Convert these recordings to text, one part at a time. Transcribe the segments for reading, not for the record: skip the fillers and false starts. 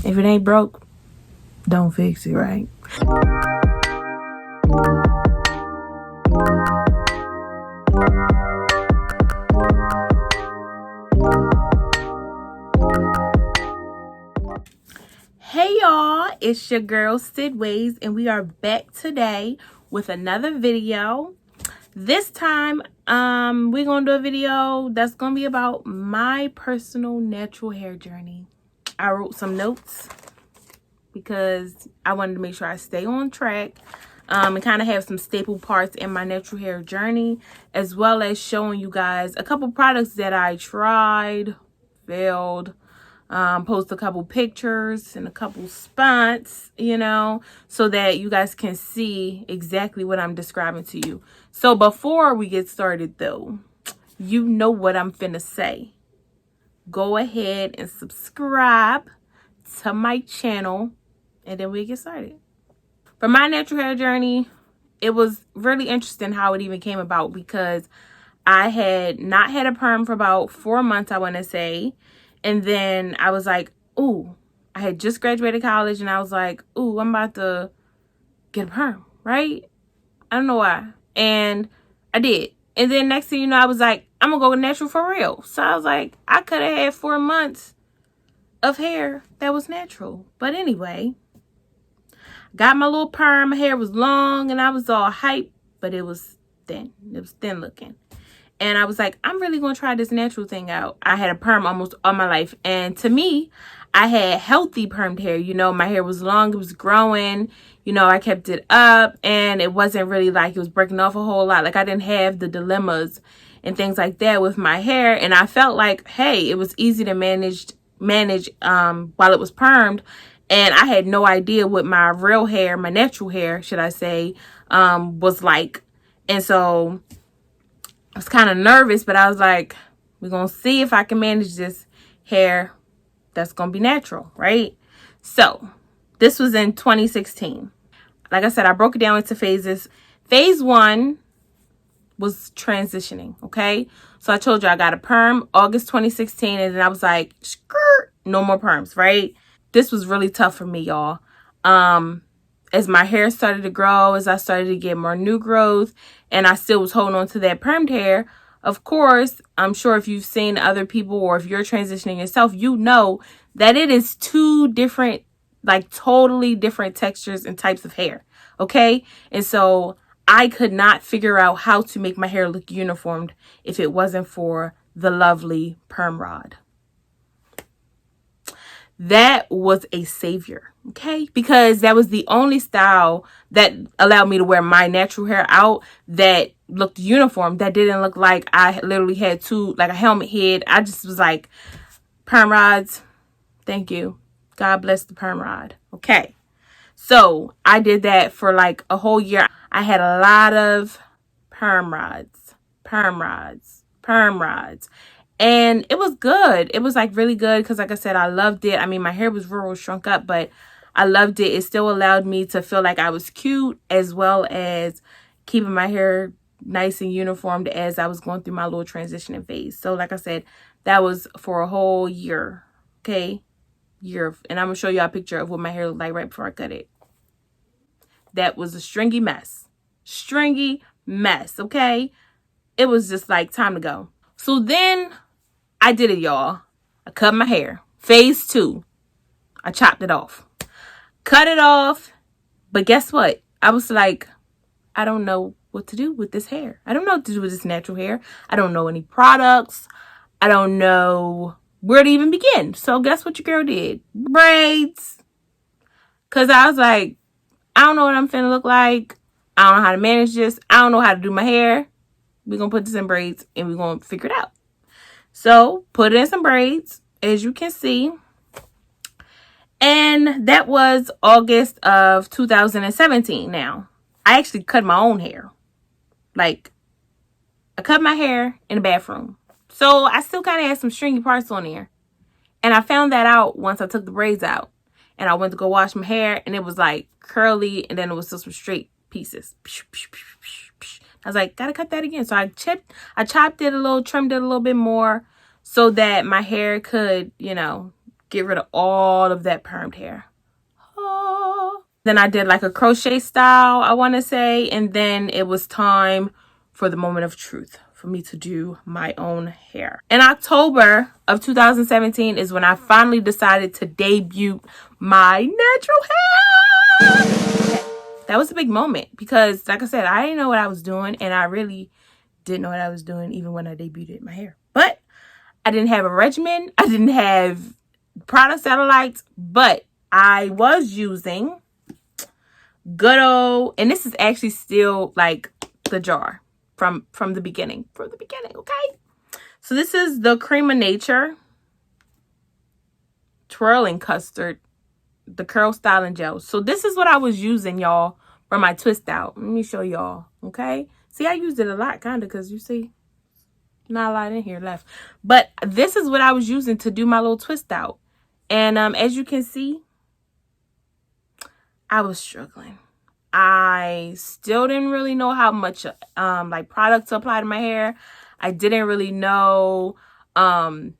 If it ain't broke, don't fix it, right? Hey y'all, it's your girl Sidways, and we are back today with another video. This time, we're gonna do a video that's gonna be about my personal natural hair journey. I wrote some notes because I wanted to make sure I stay on track and kind of have some staple parts in my natural hair journey, as well as showing you guys a couple products that I tried, failed, post a couple pictures and a couple spots, so that you guys can see exactly what I'm describing to you. So before we get started though, you know what I'm finna say. Go ahead and subscribe to my channel, and then we get started. For my natural hair journey, it was really interesting how it even came about, because I had not had a perm for about 4 months, I want to say. And then I was like, ooh, I had just graduated college, and I was like, ooh, I'm about to get a perm, right? I don't know why. And I did. And then next thing you know, I was like, I'm going to go natural for real. So I was like, I could have had 4 months of hair that was natural. But anyway, got my little perm. My hair was long and I was all hype, but it was thin. It was thin looking. And I was like, I'm really going to try this natural thing out. I had a perm almost all my life. And to me, I had healthy permed hair. My hair was long. It was growing. I kept it up. And it wasn't really like it was breaking off a whole lot. Like, I didn't have the dilemmas and things like that with my hair. And I felt like, hey, it was easy to manage while it was permed. And I had no idea what my real hair, my natural hair, should I say, was like. And so I was kind of nervous, but I was like, we're going to see if I can manage this hair that's going to be natural, right? So this was in 2016. Like I said, I broke it down into phases. Phase 1 was transitioning, okay? So I told you I got a perm August 2016, and then I was like, skirt, no more perms, right? This was really tough for me, y'all. As my hair started to grow, as I started to get more new growth, and I still was holding on to that permed hair, of course, I'm sure if you've seen other people or if you're transitioning yourself, you know that it is two different, like totally different textures and types of hair, okay? And so I could not figure out how to make my hair look uniformed if it wasn't for the lovely perm rod. That was a savior, okay? Because that was the only style that allowed me to wear my natural hair out that looked uniform, that didn't look like I literally had like a helmet head. I just was like, perm rods, thank you. God bless the perm rod, okay? So I did that for like a whole year. I had a lot of perm rods. And it was good. It was like really good because, like I said, I loved it. I mean, my hair was real shrunk up, but I loved it. It still allowed me to feel like I was cute, as well as keeping my hair nice and uniformed as I was going through my little transitioning phase. So like I said, that was for a whole year, okay? And I'm going to show you a picture of what my hair looked like right before I cut it. That was a stringy mess, okay? It was just like time to go. So then I did it, y'all. I cut my hair. Phase 2. I chopped it off. Cut it off. But guess what? I was like, I don't know what to do with this hair. I don't know what to do with this natural hair. I don't know any products. I don't know where to even begin. So guess what your girl did? Braids. Because I was like, I don't know what I'm finna look like. I don't know how to manage this. I don't know how to do my hair. We're going to put this in braids and we're going to figure it out. So put it in some braids, as you can see. And that was August of 2017. Now, I actually cut my own hair. Like, I cut my hair in the bathroom. So I still kind of had some stringy parts on there. And I found that out once I took the braids out. And I went to go wash my hair, and it was like curly, and then it was still some straight pieces. I was like, gotta cut that again. So I chopped it a little, trimmed it a little bit more so that my hair could, get rid of all of that permed hair. Oh. Then I did like a crochet style, I want to say, and then it was time for the moment of truth for me to do my own hair. In October of 2017 is when I finally decided to debut my natural hair. That was a big moment because, like I said, I didn't know what I was doing, and I really didn't know what I was doing even when I debuted my hair. But I didn't have a regimen. I didn't have product satellites, but I was using good old, and this is actually still like the jar from the beginning. Okay? So this is the Cream of Nature Twirling Custard, the curl styling gel. So this is what I was using, y'all, for my twist out. Let me show y'all. Okay, see, I used it a lot, kind of, because you see not a lot in here left, but this is what I was using to do my little twist out. And as you can see, I was struggling. I still didn't really know how much like product to apply to my hair. I didn't really know the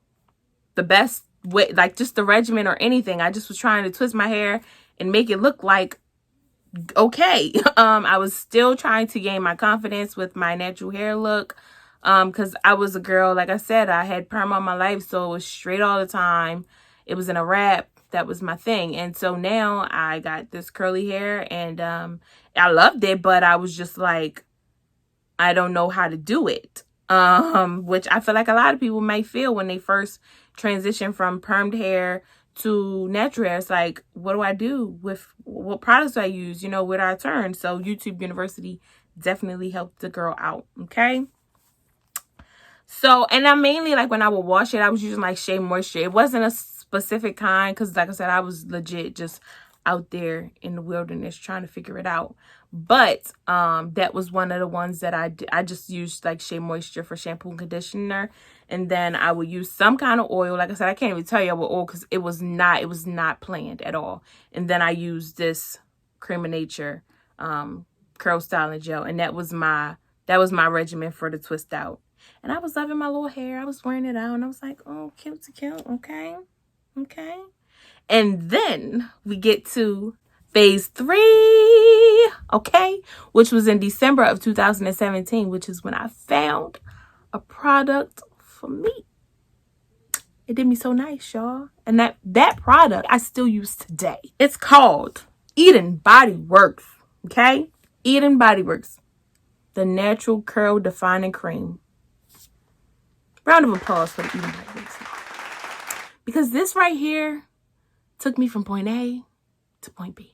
best way, like just the regimen or anything. I just was trying to twist my hair and make it look like okay. I was still trying to gain my confidence with my natural hair look, because I was a girl, like I said, I had perm all my life, so it was straight all the time. It was in a wrap. That was my thing. And so now I got this curly hair, and I loved it, but I was just like, I don't know how to do it. Which I feel like a lot of people might feel when they first transition from permed hair to natural hair. It's like, what do I do? With what products do I use? You know, where do I turn? So YouTube University definitely helped the girl out. Okay. So, and I mainly, like, when I would wash it, I was using like Shea Moisture. It wasn't a specific kind because, like I said, I was legit just out there in the wilderness trying to figure it out. But that was one of the ones that I just used like Shea Moisture for shampoo and conditioner, and then I would use some kind of oil. Like I said, I can't even tell you what oil because it was not planned at all. And then I used this Cream of Nature curl styling gel, and that was my regimen for the twist out. And I was loving my little hair. I was wearing it out, and I was like, oh, cute to cute. Okay. And then we get to phase 3, okay, which was in December of 2017, which is when I found a product for me. It did me so nice, y'all. And that product I still use today. It's called Eden Body Works, okay? Eden Body Works, the Natural Curl Defining Cream. Round of applause for the Eden Body Works. Because this right here took me from point A to point B.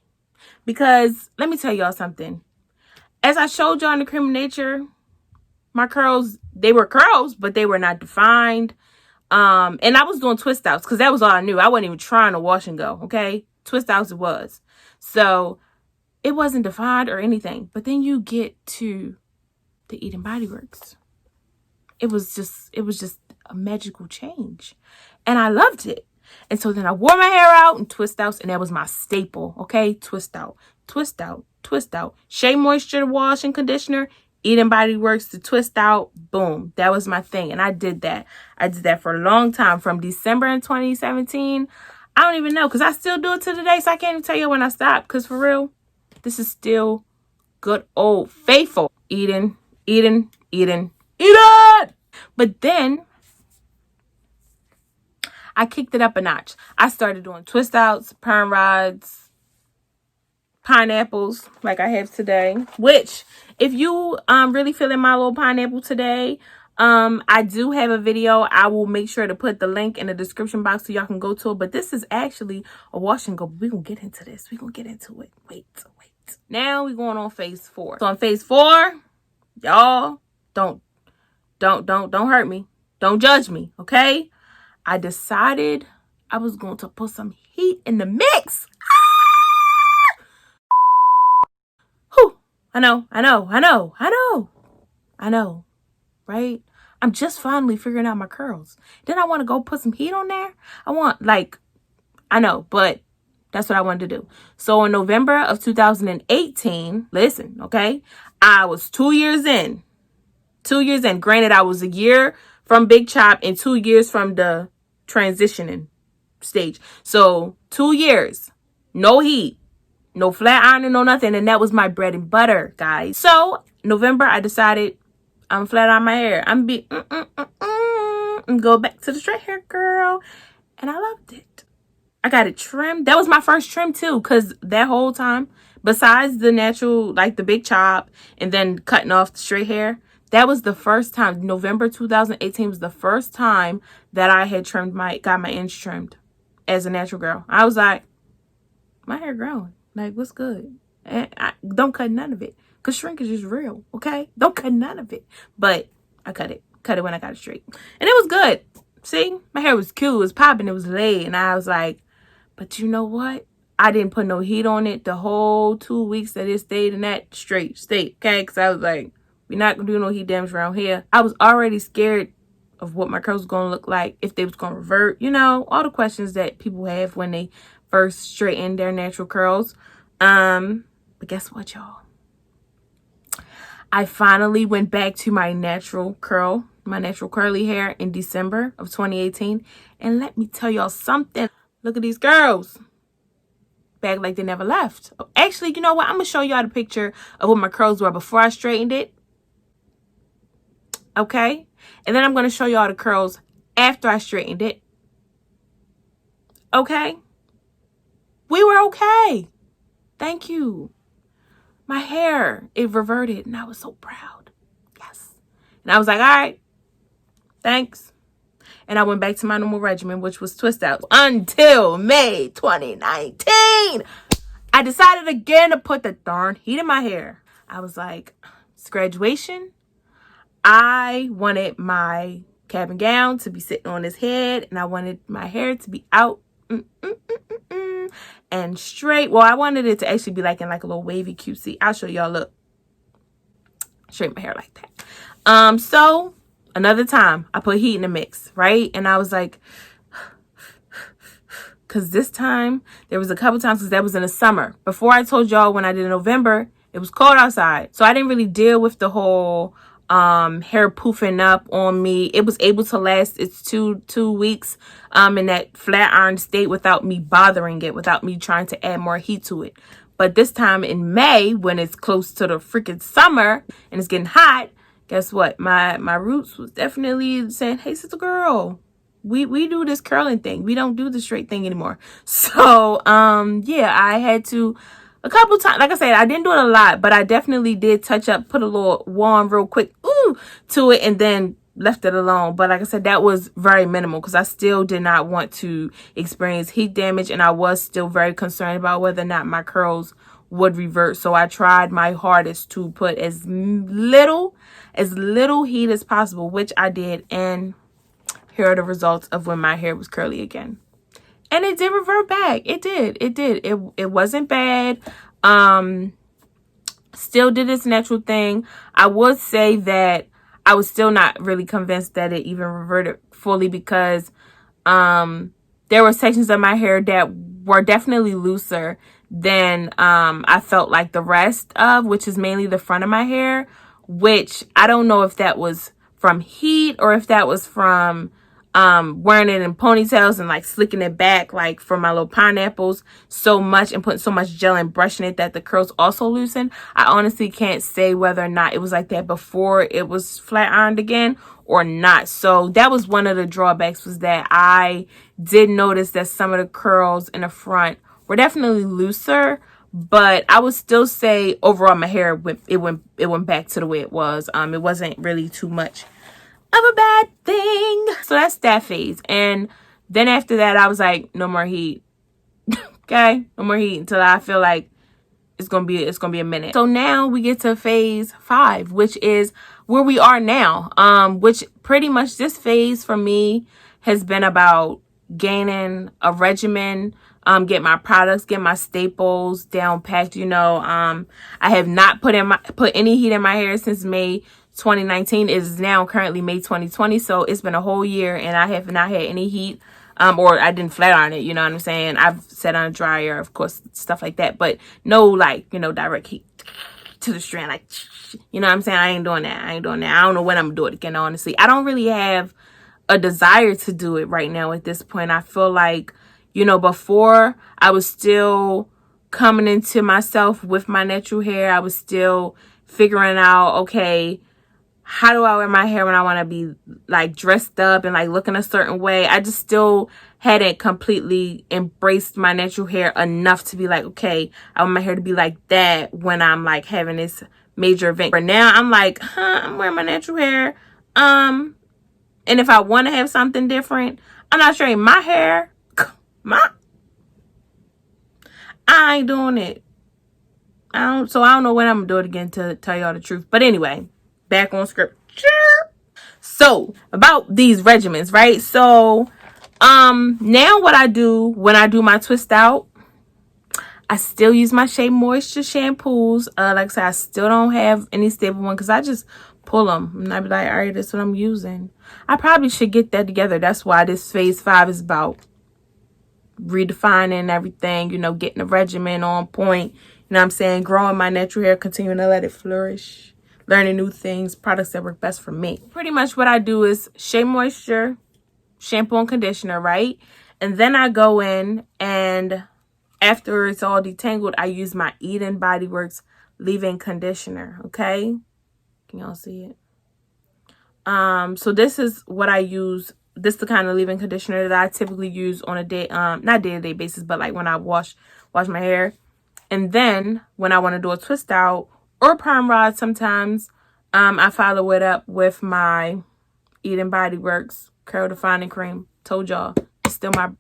Because let me tell y'all something. As I showed y'all in the Cream of Nature, my curls, they were curls, but they were not defined. And I was doing twist outs because that was all I knew. I wasn't even trying to wash and go, okay? Twist outs it was. So it wasn't defined or anything. But then you get to the Eden Body Works. It was just a magical change. And I loved it. And so then I wore my hair out and twist outs, and that was my staple, okay? Twist out, twist out, twist out. Shea Moisture wash and conditioner, Eden Body Works to twist out, boom. That was my thing, and I did that. I did that for a long time, from December in 2017. I don't even know, because I still do it to today, so I can't even tell you when I stopped, because for real, this is still good old faithful Eden. But then I kicked it up a notch. I started doing twist outs, perm rods, pineapples like I have today. Which, if you really feeling my little pineapple today, I do have a video. I will make sure to put the link in the description box so y'all can go to it. But this is actually a wash and go. We're going to get into this. We're going to get into it. Wait. Now we're going on phase 4. So on phase 4, y'all, don't hurt me. Don't judge me, okay? I decided I was going to put some heat in the mix. Whew. I know, right? I'm just finally figuring out my curls. Then I want to go put some heat on there. I know, but that's what I wanted to do. So in November of 2018, listen, okay? I was 2 years in. 2 years in. Granted, I was a year from Big Chop and 2 years from the transitioning. stage. So 2 years, no heat, no flat ironing, no nothing. And that was my bread and butter, guys. So November, I decided I'm flat iron my hair. I'm and go back to the straight hair, girl. And I loved it. I got it trimmed. That was my first trim too, because that whole time, besides the natural, like the big chop and then cutting off the straight hair, that was the first time. November 2018 was the first time that I had got my ends trimmed as a natural girl. I was like, my hair growing. Like, what's good? And I don't cut none of it, because shrinkage is real, okay? Don't cut none of it. But I cut it. Cut it when I got it straight. And it was good. See? My hair was cute. It was popping. It was laid. And I was like, but you know what? I didn't put no heat on it the whole 2 weeks that it stayed in that straight state, okay? Because I was like, we're not going to do no heat damage around here. I was already scared of what my curls was going to look like, if they was going to revert. You know, all the questions that people have when they first straighten their natural curls. But guess what, y'all? I finally went back to my natural curly hair in December of 2018. And let me tell y'all something. Look at these girls. Back like they never left. Actually, you know what? I'm going to show y'all the picture of what my curls were before I straightened it. Okay? And then I'm going to show y'all the curls after I straightened it. Okay? We were okay. Thank you. My hair, it reverted, and I was so proud. Yes. And I was like, all right, thanks. And I went back to my normal regimen, which was twist outs, until May 2019. I decided again to put the darn heat in my hair. I was like, it's graduation. I wanted my cap and gown to be sitting on his head, and I wanted my hair to be out and straight. Well, I wanted it to actually be like in like a little wavy cutesy. I'll show y'all. Look, straight my hair like that. So another time I put heat in the mix, right? And I was like, because this time there was a couple times, because that was in the summer. Before, I told y'all when I did in November, it was cold outside, so I didn't really deal with the whole hair poofing up on me. It was able to last its two weeks in that flat iron state without me bothering it, without me trying to add more heat to it. But this time in May, when it's close to the freaking summer and it's getting hot, guess what? My roots was definitely saying, hey, sister girl, we do this curling thing. We don't do the straight thing anymore. So yeah, I had to a couple times. Like I said, I didn't do it a lot, but I definitely did touch up, put a little warm real quick to it, and then left it alone. But like I said, that was very minimal, because I still did not want to experience heat damage, and I was still very concerned about whether or not my curls would revert. So I tried my hardest to put as little heat as possible, which I did. And here are the results of when my hair was curly again. And it did revert back. It did. It wasn't bad. Still did its natural thing. I would say that I was still not really convinced that it even reverted fully, because there were sections of my hair that were definitely looser than I felt like the rest of, which is mainly the front of my hair, which I don't know if that was from heat or if that was from wearing it in ponytails and like slicking it back like for my little pineapples so much and putting so much gel and brushing it that the curls also loosened. I honestly can't say whether or not it was like that before it was flat ironed again or not. So that was one of the drawbacks, was that I did notice that some of the curls in the front were definitely looser, but I would still say overall my hair went back to the way it was. It wasn't really too much of a bad thing. So that's that phase. And then after that, I was like, no more heat. Okay, no more heat until I feel like it's gonna be a minute. So now we get to phase 5, which is where we are now. Which pretty much this phase for me has been about gaining a regimen, get my products, get my staples down packed. You know, I have not put any heat in my hair since May 2019. It is now currently May 2020, so it's been a whole year and I have not had any heat, or I didn't flat iron it, you know what I'm saying? I've set on a dryer, of course, stuff like that, but no, like, you know, direct heat to the strand, like, you know what I'm saying? I ain't doing that. I don't know when I'm gonna do it again, honestly. I don't really have a desire to do it right now at this point. I feel like You know, before I was still coming into myself with my natural hair. I was still figuring out, okay, how do I wear my hair when I want to be like dressed up and like looking a certain way? I just still hadn't completely embraced my natural hair enough to be like, okay, I want my hair to be like that when I'm like having this major event. But now I'm like, I'm wearing my natural hair. And if I want to have something different, I'm not straightening my hair. I ain't doing it. I don't know when I'm gonna do it again, to tell y'all the truth. But anyway, back on scripture. So about these regimens, right? So now what I do when I do my twist out, I still use my Shea Moisture shampoos. Like I said, I still don't have any stable one because I just pull them and I be like, all right, that's what I'm using. I probably should get that together. That's why this phase 5 is about redefining everything, you know, getting a regimen on point, you know what I'm saying, growing my natural hair, continuing to let it flourish, learning new things, products that work best for me. Pretty much what I do is Shea Moisture, shampoo and conditioner, right? And then I go in and after it's all detangled, I use my Eden Body Works leave-in conditioner, okay? Can y'all see it? So this is what I use. This is the kind of leave-in conditioner that I typically use on a day, not day-to-day basis, but like when I wash my hair. And then when I want to do a twist out or perm rod sometimes, I follow it up with my Eden Body Works Curl Defining Cream. Told y'all,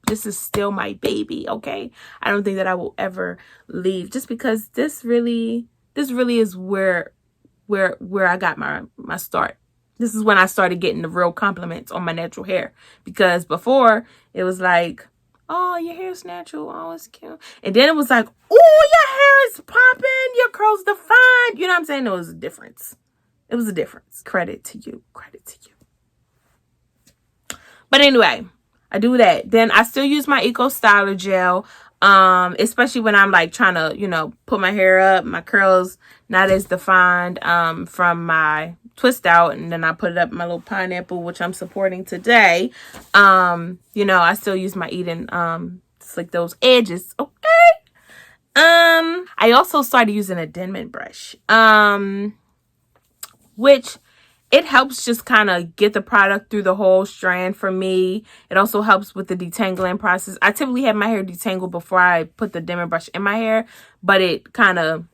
this is still my baby, okay? I don't think that I will ever leave, just because this really is where I got my start. This is when I started getting the real compliments on my natural hair, because before it was like, oh, your hair's natural, oh, it's cute. And then it was like, oh, your hair is popping, your curls defined. You know what I'm saying? It was a difference. It was a difference. Credit to you. Credit to you. But anyway, I do that. Then I still use my Eco Styler gel. Especially when I'm like trying to, you know, put my hair up, my curls not as defined from my twist out, and then I put it up in my little pineapple, which I'm supporting today. You know, I still use my Eden slick those edges, okay? I also started using a Denman brush, which it helps just kind of get the product through the whole strand for me. It also helps with the detangling process. I typically have my hair detangled before I put the Denman brush in my hair, but it kind of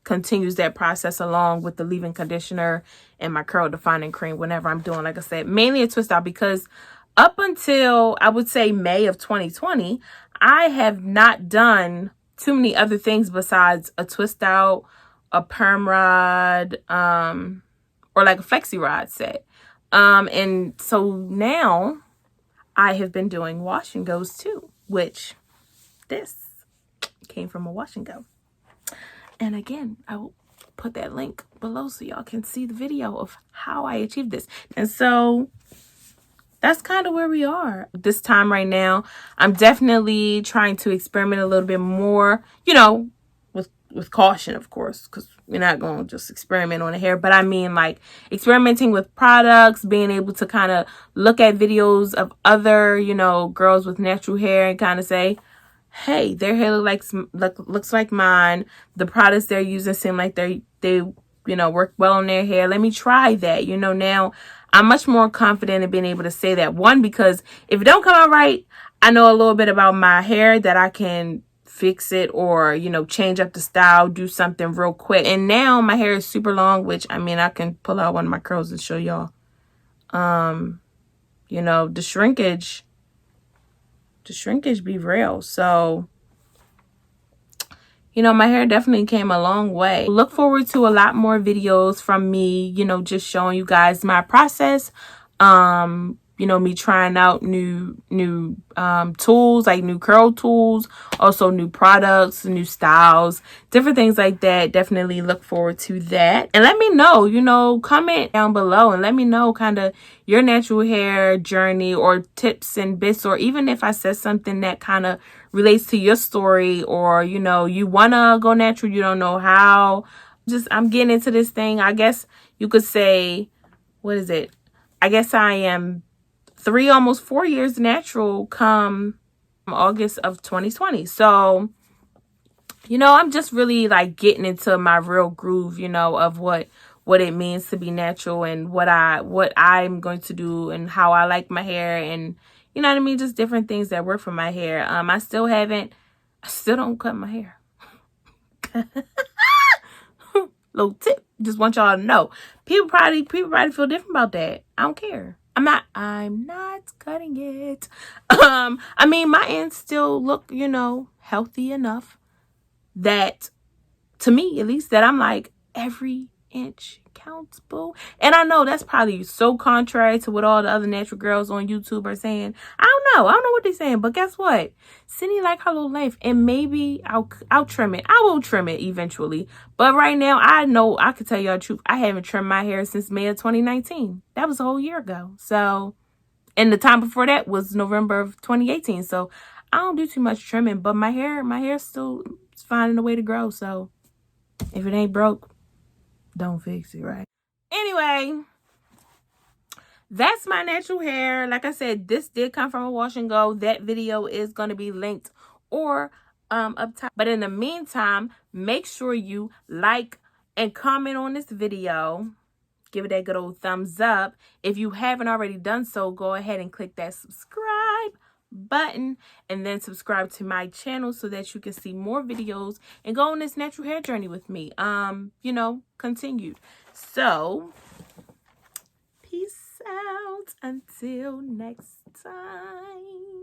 continues that process along with the leave-in conditioner and my curl defining cream whenever I'm doing, like I said, mainly a twist out, because up until I would say May of 2020, I have not done too many other things besides a twist out, a perm rod, or like a flexi rod set. And so now I have been doing wash and goes too, which this came from a wash and go. And again, I will put that link below so y'all can see the video of how I achieved this. And so that's kind of where we are this time right now. I'm definitely trying to experiment a little bit more, you know, with caution, of course, because we're not going to just experiment on the hair. But I mean, like, experimenting with products, being able to kind of look at videos of other, you know, girls with natural hair and kind of say, hey, their hair looks like mine. The products they're using seem like they you know, work well on their hair. Let me try that. You know, now I'm much more confident in being able to say that. One, because if it don't come out right, I know a little bit about my hair that I can fix it, or, you know, change up the style, do something real quick. And now my hair is super long, which, I mean, I can pull out one of my curls and show y'all. You know, the shrinkage be real. So, you know, my hair definitely came a long way. Look forward to a lot more videos from me, you know, just showing you guys my process. You know, me trying out new tools, like new curl tools, also new products, new styles, different things like that. Definitely look forward to that. And let me know, you know, comment down below and let me know kind of your natural hair journey or tips and bits, or even if I said something that kind of relates to your story, or, you know, you want to go natural, you don't know how. I'm getting into this thing. I guess you could say, what is it? I guess I am 3, almost 4 years natural come August of 2020. So, you know, I'm just really like getting into my real groove, you know, of what it means to be natural and what I'm going to do and how I like my hair, and you know what I mean, just different things that work for my hair. I still don't cut my hair. Little tip, just want y'all to know. People probably feel different about that. I don't care. I'm not cutting it. I mean, my ends still look, you know, healthy enough that, to me at least, that I'm like, every inch counts, boo. And I know that's probably so contrary to what all the other natural girls on YouTube are saying. I don't know what they're saying, but guess what? Cindy like her little length, and maybe I'll trim it. I will trim it eventually, but right now I know I can tell y'all the truth. I haven't trimmed my hair since May of 2019. That was a whole year ago. So, and the time before that was November of 2018. So I don't do too much trimming, but my hair still is finding a way to grow. So if it ain't broke, don't fix it, right? Anyway, that's my natural hair. Like I said, this did come from a wash and go. That video is going to be linked or up top. But in the meantime, make sure you like and comment on this video. Give it that good old thumbs up. If you haven't already done so, go ahead and click that subscribe button and then subscribe to my channel so that you can see more videos and go on this natural hair journey with me. You know, continued. So, peace out until next time.